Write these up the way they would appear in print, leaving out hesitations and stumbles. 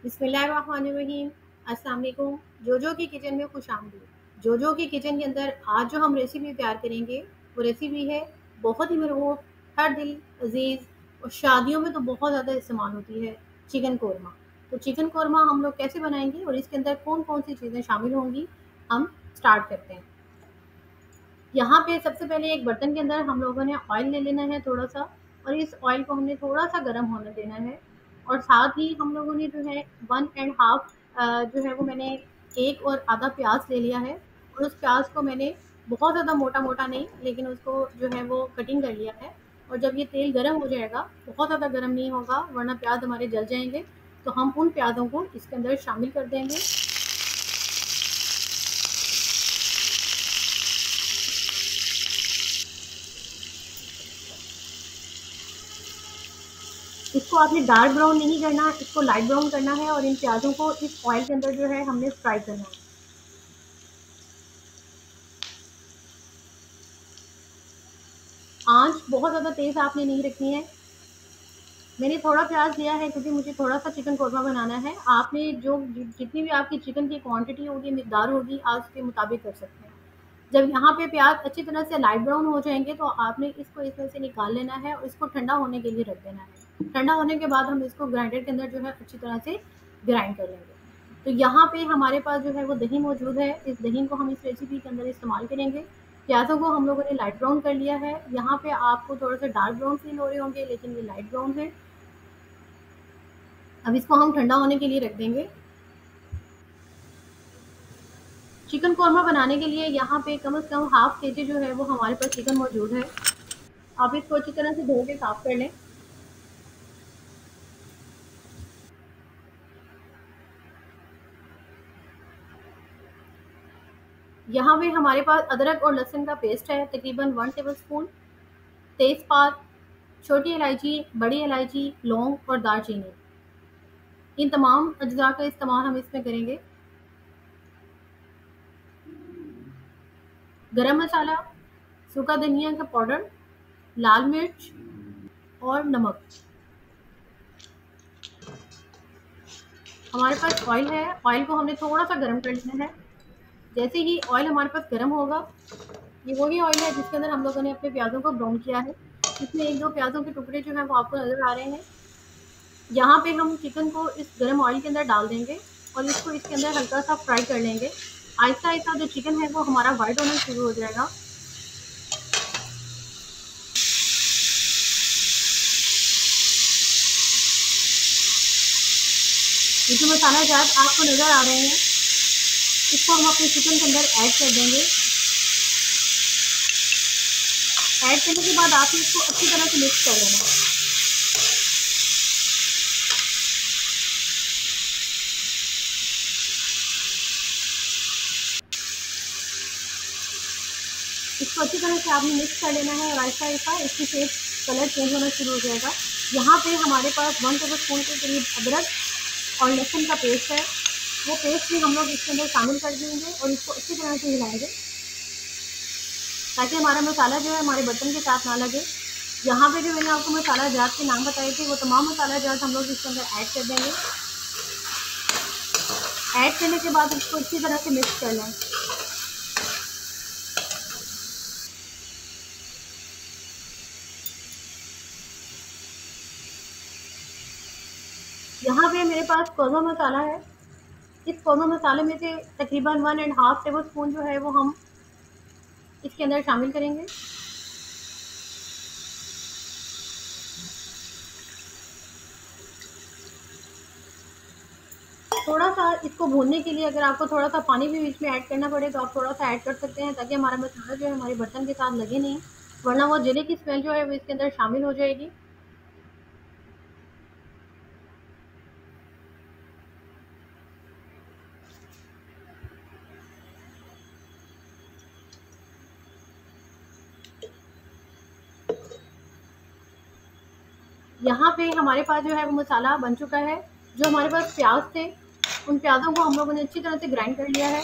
बिस्मिल्लाहिर्रहमानिर्रहीम। अस्सलाम वालेकुम। जोजो की किचन में खुश आमदीद। जोजो की किचन के अंदर आज जो हम रेसिपी तैयार करेंगे वो रेसिपी है बहुत ही मरगूब, हर दिल अजीज़ और शादियों में तो बहुत ज़्यादा इस्तेमाल होती है, चिकन कोरमा। तो चिकन कोरमा हम लोग कैसे बनाएंगे और इसके अंदर कौन कौन सी चीज़ें शामिल होंगी, हम स्टार्ट करते हैं। यहाँ पे सबसे पहले एक बर्तन के अंदर हम लोगों ने ऑयल ले लेना है थोड़ा सा, और इस ऑयल को हमने थोड़ा सा गर्म होने देना है। और साथ ही हम लोगों ने जो है 1.5 जो है वो मैंने एक और आधा प्याज ले लिया है, और उस प्याज को मैंने बहुत ज़्यादा मोटा मोटा नहीं, लेकिन उसको जो है वो कटिंग कर लिया है। और जब ये तेल गर्म हो जाएगा, बहुत ज़्यादा गर्म नहीं होगा वरना प्याज हमारे जल जाएंगे, तो हम उन प्याज़ों को इसके अंदर शामिल कर देंगे। इसको आपने डार्क ब्राउन नहीं करना, इसको लाइट ब्राउन करना है, और इन प्याज़ों को इस ऑयल के अंदर जो है हमने फ्राई करना है। आंच बहुत ज़्यादा तेज़ आपने नहीं रखनी है। मैंने थोड़ा प्याज लिया है क्योंकि मुझे थोड़ा सा चिकन कोरमा बनाना है। आपने जो जितनी भी आपकी चिकन की क्वांटिटी होगी, मिकदार होगी, आप उसके मुताबिक कर सकते हैं। जब यहाँ पे प्याज अच्छी तरह से लाइट ब्राउन हो जाएंगे तो आपने इसको इसमें से निकाल लेना है और इसको ठंडा होने के लिए रख देना है। ठंडा होने के बाद हम इसको ग्राइंडर के अंदर जो है अच्छी तरह से ग्राइंड कर लेंगे। तो यहाँ पे हमारे पास जो है वो दही मौजूद है, इस दही को हम इस रेसिपी के अंदर इस्तेमाल करेंगे। प्याज़ों को हम लोगों ने लाइट ब्राउन कर लिया है। यहाँ पे आपको थोड़ा सा डार्क ब्राउन फील हो रहे होंगे, लेकिन ये लाइट ब्राउन है। अब इसको हम ठंडा होने के लिए रख देंगे। चिकन कोरमा बनाने के लिए यहाँ पे कम से कम हाफ केजी जो है वो हमारे पास चिकन मौजूद है। आप इसको अच्छी तरह से धो के साफ कर लें। यहाँ पे हमारे पास अदरक और लहसुन का पेस्ट है, तकरीबन 1 टेबलस्पून। तेज़पात, छोटी इलायची, बड़ी इलायची, लौंग और दालचीनी, इन तमाम अज्जा का इस्तेमाल हम इसमें करेंगे। गरम मसाला, सूखा धनिया का पाउडर, लाल मिर्च और नमक। हमारे पास ऑयल है, ऑयल को हमने थोड़ा सा गर्म कर लेना है। जैसे ही ऑयल हमारे पास गर्म होगा, ये वही ऑयल है जिसके अंदर हम लोगों ने अपने प्याज़ों को ब्राउन किया है। इसमें एक दो प्याज़ों के टुकड़े जो हैं वो आपको नज़र आ रहे हैं। यहाँ पे हम चिकन को इस गर्म ऑयल के अंदर डाल देंगे और इसको इसके अंदर हल्का सा फ्राई कर लेंगे। आहिस्ता आहिस्ता जो चिकन है वो हमारा वाइट होना शुरू हो जाएगा। ये जो मसाला जात आपको नज़र आ रहे हैं, इसको हम अपने चिकन के अंदर ऐड कर देंगे। ऐड करने के बाद आपने इसको अच्छी तरह से मिक्स कर लेना है। इसको अच्छी तरह से आपने मिक्स कर लेना है और आहिस्ता आहिस्ता इसकी शेप कलर चेंज होना शुरू हो जाएगा। यहाँ पे हमारे पास 1 टेबलस्पून के करीब अदरक और लहसुन का पेस्ट है, वो पेस्ट भी हम लोग इसके अंदर शामिल कर देंगे और इसको अच्छी तरह से हिलाएंगे ताकि हमारा मसाला जो है हमारे बर्तन के साथ ना लगे। यहाँ पे जो मैंने आपको मसाला जात के नाम बताए थे, वो तमाम मसाला जात हम लोग इसके अंदर ऐड कर देंगे। ऐड करने के बाद इसको अच्छी तरह से मिक्स कर लें। यहाँ पे मेरे पास कोरमा मसाला है। इस कोरमा मसाले में से तकरीबन 1.5 टेबलस्पून जो है वो हम इसके अंदर शामिल करेंगे। थोड़ा सा इसको भूनने के लिए अगर आपको थोड़ा सा पानी भी बीच में ऐड करना पड़े तो आप थोड़ा सा ऐड कर सकते हैं, ताकि हमारा मसाला जो है हमारे बर्तन के साथ लगे नहीं, वरना वो जले की स्मेल जो है वो इसके अंदर शामिल हो जाएगी। यहाँ पे हमारे पास जो है वो मसाला बन चुका है। जो हमारे पास प्याज थे, उन प्याज़ों को हम लोगों ने अच्छी तरह से ग्राइंड कर लिया है।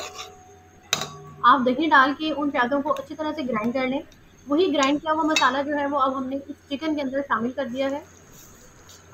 आप दही डाल के उन प्याज़ों को अच्छी तरह से ग्राइंड कर लें। वही ग्राइंड किया हुआ मसाला जो है वो अब हमने इस चिकन के अंदर शामिल कर दिया है।